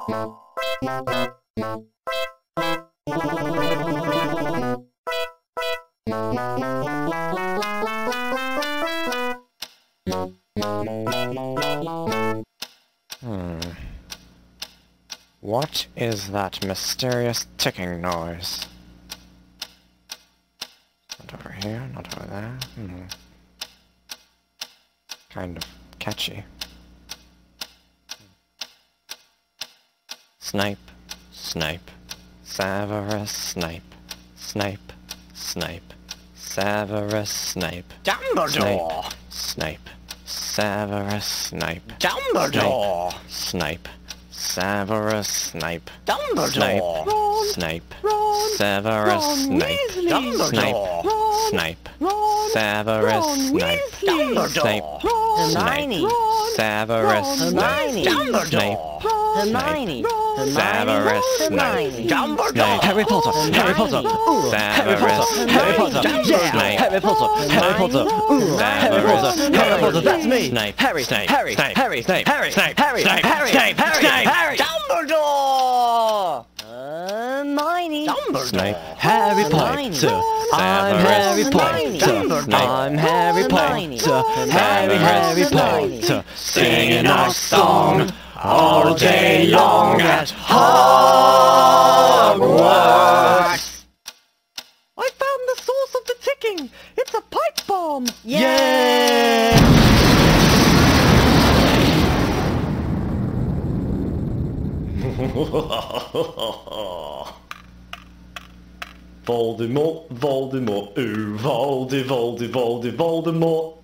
What is that mysterious ticking noise? Not over here, not over there. Kind of catchy. Snape, Snape, Severus Snape, Snape, Snape, Severus Snape, Dumbledore! Snape, Severus Snape, Dumbledore! Snape, Severus Snape, Dumbledore! Snape, Ron! Severus Ron Snape, Weasley! Snape, Ron! Snape, Ron! Severus Ron Snape, Weasley! Snape, Ron! Hermione. Ron! Severus Ron! Snape, Dumbledore! Hermione. Severus Hermione. Dumbledore! Harry Potter, Harry Potter, Severus, Harry Potter, yeah! Snape, Harry Potter, Harry Potter, Harry Potter, Harry Potter, that's me! Snape, Harry, Snape, Harry, Snape, Harry, Snape, Harry, Snape, Harry, Snape, Harry, Snape, Harry, Snape, Harry, Dumbledore! Hermione. Dumbledore! Harry Potter, I'm Harry Potter, I'm Harry Hermione. Potter, Harry Potter, singing our song all day long at Hogwarts. I found the source of the ticking. It's a pipe bomb. Yay! Voldemort, Voldemort, ooh, Voldemort.